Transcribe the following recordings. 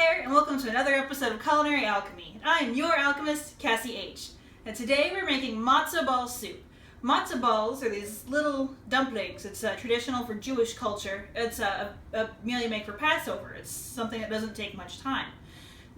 there, and welcome to another episode of Culinary Alchemy. I'm your alchemist, Cassie H. And today we're making matzo ball soup. Matzo balls are these little dumplings. It's traditional for Jewish culture. It's a meal you make for Passover. It's something that doesn't take much time.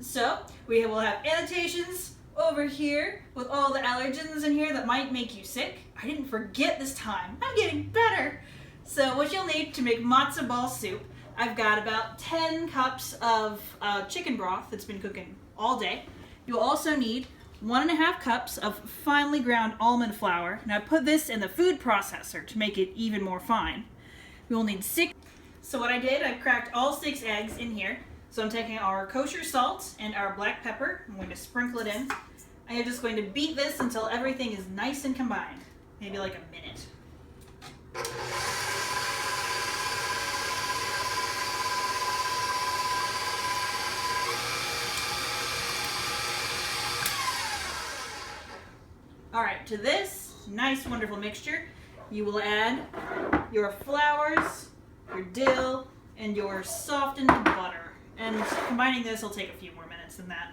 So we will have annotations over here with all the allergens in here that might make you sick. I didn't forget this time. I'm getting better. So what you'll need to make matzo ball soup, I've got about 10 cups of chicken broth that's been cooking all day. You'll also need 1.5 cups of finely ground almond flour. Now I put this in the food processor to make it even more fine. We will need 6. So what I did, I cracked all 6 eggs in here. So I'm taking our kosher salt and our black pepper. I'm going to sprinkle it in. I am just going to beat this until everything is nice and combined. Maybe like a minute. Alright, to this nice, wonderful mixture, you will add your flours, your dill, and your softened butter. And combining this will take a few more minutes than that.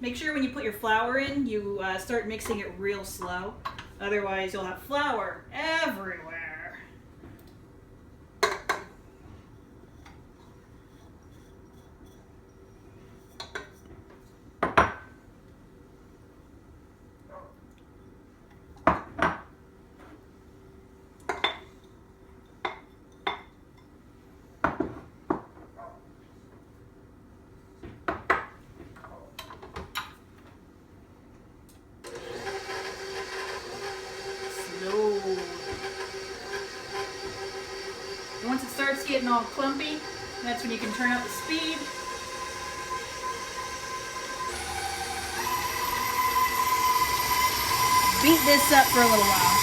Make sure when you put your flour in, you start mixing it real slow. Otherwise, you'll have flour everywhere. Once it starts getting all clumpy, that's when you can turn up the speed. Beat this up for a little while.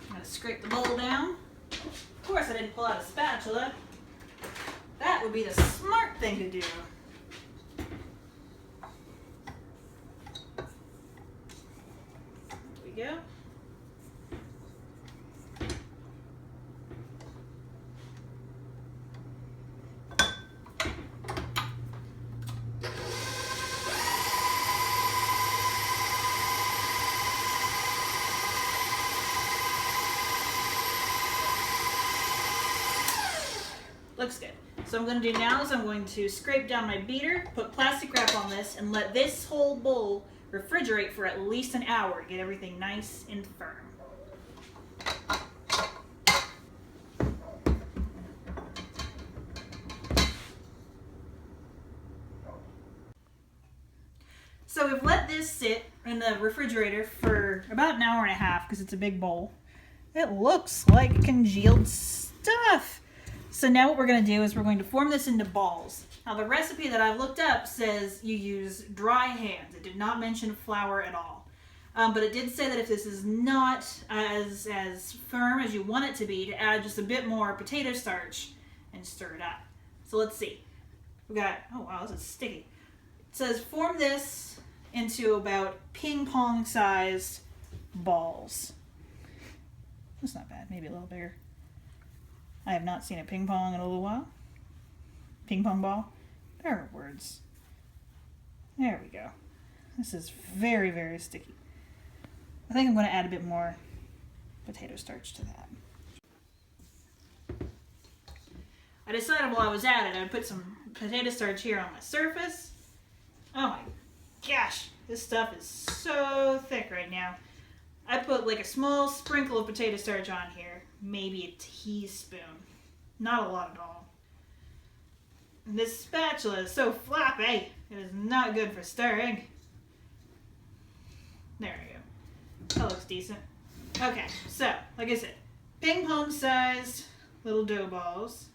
I'm going to scrape the bowl down. Of course I didn't pull out a spatula. That would be the smart thing to do. Go. Looks good. So what I'm going to do now is I'm going to scrape down my beater, put plastic wrap on this, and let this whole bowl refrigerate for at least an hour to get everything nice and firm. So we've let this sit in the refrigerator for about an hour and a half because it's a big bowl. It looks like congealed stuff. So now what we're going to do is we're going to form this into balls. Now the recipe that I've looked up says you use dry hands. It did not mention flour at all. But it did say that if this is not as firm as you want it to be, to add just a bit more potato starch and stir it up. So let's see. We got, oh wow, this is sticky. It says form this into about ping pong sized balls. That's not bad, maybe a little bigger. I have not seen a ping pong in a little while. Ping pong ball. There are words. There we go. This is very, very sticky. I think I'm going to add a bit more potato starch to that. I decided while I was at it, I'd put some potato starch here on my surface. Oh my gosh, this stuff is so thick right now. I put like a small sprinkle of potato starch on here, maybe a teaspoon. Not a lot at all. And this spatula is so floppy, it is not good for stirring. There we go. That looks decent. Okay, so, like I said, ping pong sized little dough balls.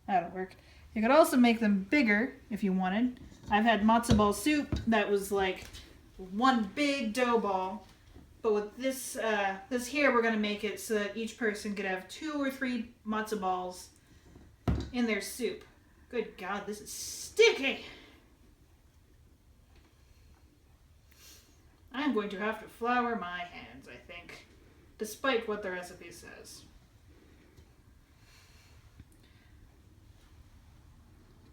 That'll work. You could also make them bigger if you wanted. I've had matzo ball soup that was like one big dough ball. But with this here, we're going to make it so that each person could have 2 or 3 matzo balls in their soup. Good God, this is sticky. I'm going to have to flour my hands, I think, despite what the recipe says.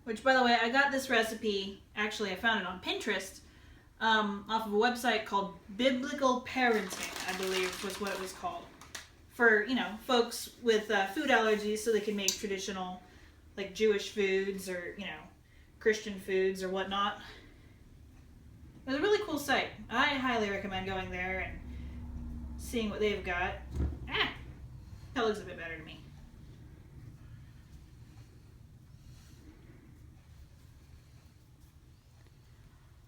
Which, by the way, I got this recipe, actually I found it on Pinterest, off of a website called Biblical Parenting, I believe was what it was called. For, you know, folks with food allergies so they can make traditional, like, Jewish foods or, you know, Christian foods or whatnot. It was a really cool site. I highly recommend going there and seeing what they've got. That looks a bit better to me.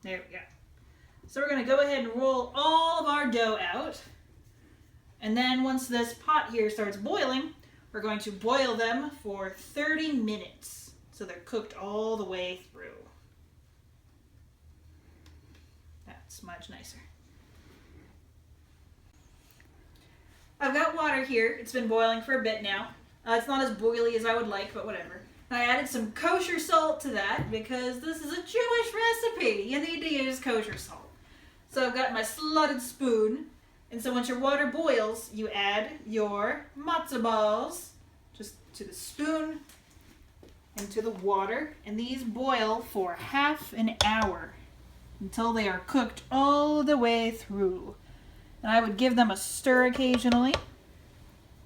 There we go. So we're going to go ahead and roll all of our dough out. And then once this pot here starts boiling, we're going to boil them for 30 minutes. So they're cooked all the way through. That's much nicer. I've got water here. It's been boiling for a bit now. It's not as boily as I would like, but whatever. I added some kosher salt to that because this is a Jewish recipe. You need to use kosher salt. So I've got my slotted spoon. And so once your water boils, you add your matzo balls just to the spoon and to the water. And these boil for half an hour until they are cooked all the way through. And I would give them a stir occasionally.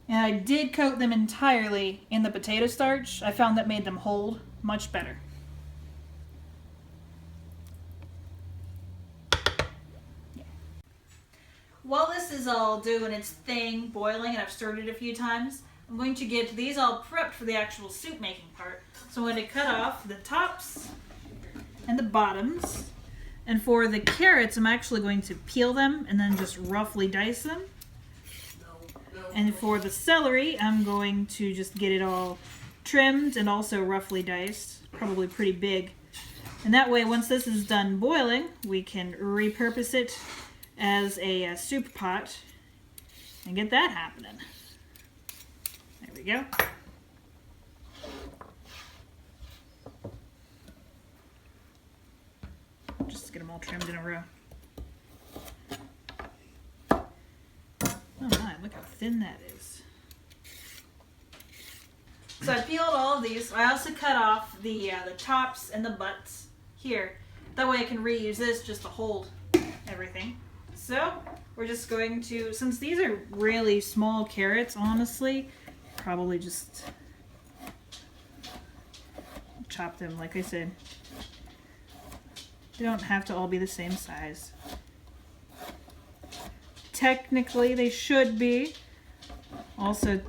And I did coat them entirely in the potato starch. I found that made them hold much better. While this is all doing its thing, boiling, and I've stirred it a few times, I'm going to get these all prepped for the actual soup making part. So I'm going to cut off the tops and the bottoms. And for the carrots, I'm actually going to peel them and then just roughly dice them. And for the celery, I'm going to just get it all trimmed and also roughly diced, probably pretty big. And that way, once this is done boiling, we can repurpose it as a soup pot and get that happening. There we go. Just get them all trimmed in a row. Oh my, look how thin that is. So I peeled all of these. I also cut off the tops and the butts here. That way I can reuse this just to hold everything. So we're just going to, since these are really small carrots, honestly, probably just chop them, like I said. They don't have to all be the same size. Technically, they should be. Also,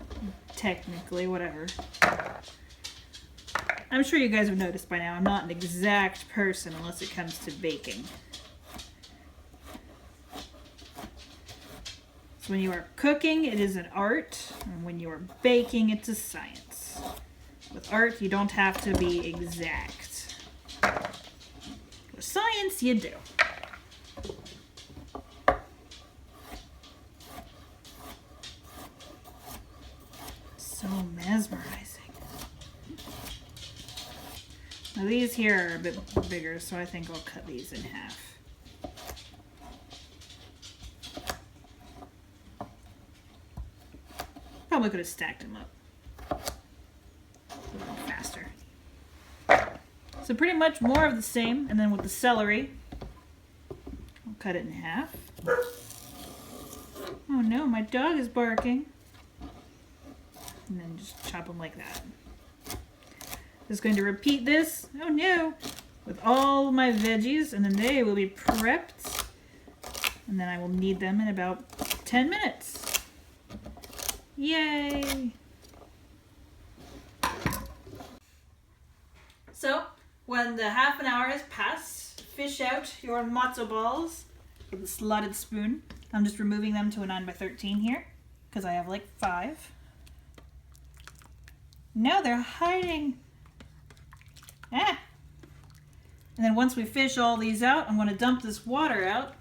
technically, whatever. I'm sure you guys have noticed by now, I'm not an exact person unless it comes to baking. So when you are cooking, it is an art, and when you are baking, it's a science. With art, you don't have to be exact. With science, you do. So mesmerizing. Now these here are a bit bigger, so I think I'll cut these in half. Probably could have stacked them up a little faster. So pretty much more of the same, and then with the celery, I'll cut it in half. Oh no, my dog is barking. And then just chop them like that. Just going to repeat this, oh no, with all my veggies, and then they will be prepped. And then I will knead them in about 10 minutes. Yay! So, when the half an hour has passed, fish out your matzo balls with a slotted spoon. I'm just removing them to a 9x13 here, because I have like 5. No, they're hiding. Ah! And then once we fish all these out, I'm going to dump this water out,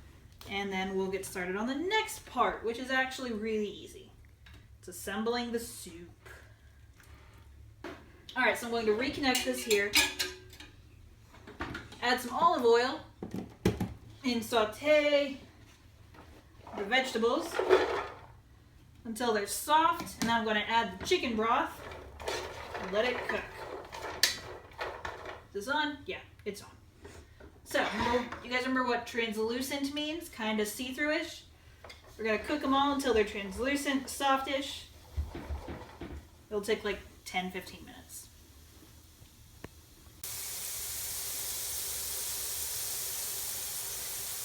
and then we'll get started on the next part, which is actually really easy. It's assembling the soup. Alright, so I'm going to reconnect this here. Add some olive oil and saute the vegetables until they're soft, and then I'm going to add the chicken broth and let it cook. Is this on? Yeah, it's on. So, you guys remember what translucent means? Kind of see-through-ish. We're going to cook them all until they're translucent, softish. It'll take like 10-15 minutes.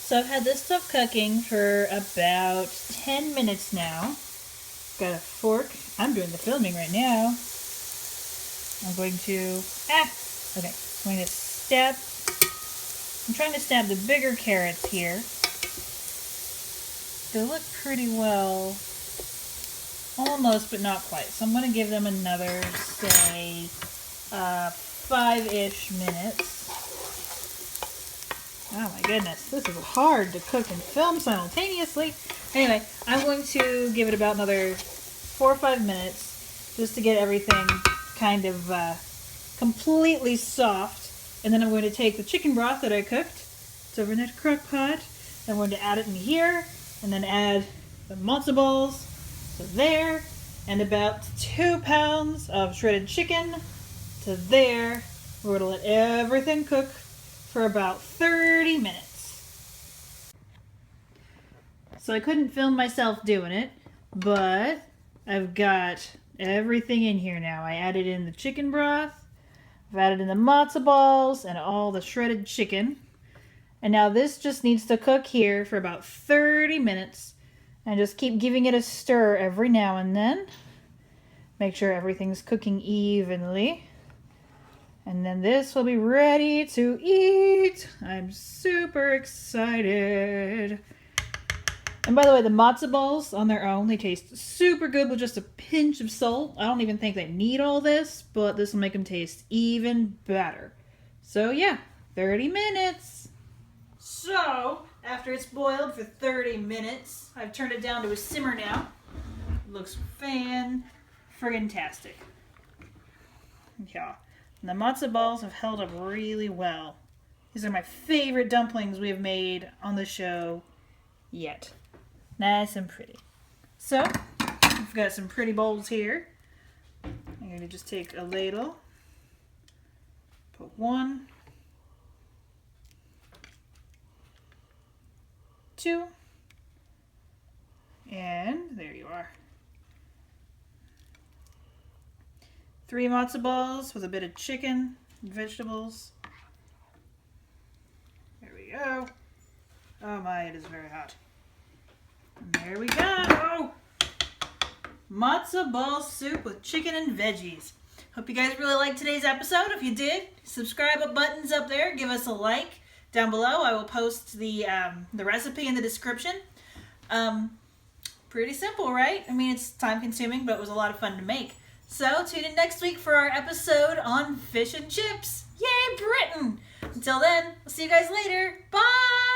So I've had this stuff cooking for about 10 minutes now. Got a fork. I'm doing the filming right now. I'm going to... Okay. I'm going to stab... I'm trying to stab the bigger carrots here. They look pretty well... Almost, but not quite. So I'm going to give them another, say, 5-ish minutes. Oh my goodness, this is hard to cook and film simultaneously. Anyway, I'm going to give it about another 4 or 5 minutes just to get everything kind of completely soft. And then I'm going to take the chicken broth that I cooked. It's over in that crock pot. I'm going to add it in here and then add the matzo balls. So there, and about 2 pounds of shredded chicken to there. We're going to let everything cook for about 30 minutes. So I couldn't film myself doing it, but I've got everything in here now. I added in the chicken broth, I've added in the matzo balls, and all the shredded chicken. And now this just needs to cook here for about 30 minutes. And just keep giving it a stir every now and then. Make sure everything's cooking evenly. And then this will be ready to eat. I'm super excited. And by the way, the matzo balls on their own, they taste super good with just a pinch of salt. I don't even think they need all this, but this will make them taste even better. So yeah, 30 minutes. So, after it's boiled for 30 minutes, I've turned it down to a simmer now. It looks fan-friggin-tastic. Yeah. And the matzo balls have held up really well. These are my favorite dumplings we have made on the show yet. Nice and pretty. So, we've got some pretty bowls here. I'm going to just take a ladle, put 1, 2, and there you are. 3 matzo balls with a bit of chicken and vegetables. There we go. Oh my, it is very hot. And there we go. Matzo ball soup with chicken and veggies. Hope you guys really liked today's episode. If you did, subscribe buttons up there. Give us a like. Down below, I will post the recipe in the description. Pretty simple, right? I mean, it's time-consuming, but it was a lot of fun to make. So, tune in next week for our episode on fish and chips. Yay, Britain! Until then, I'll see you guys later. Bye!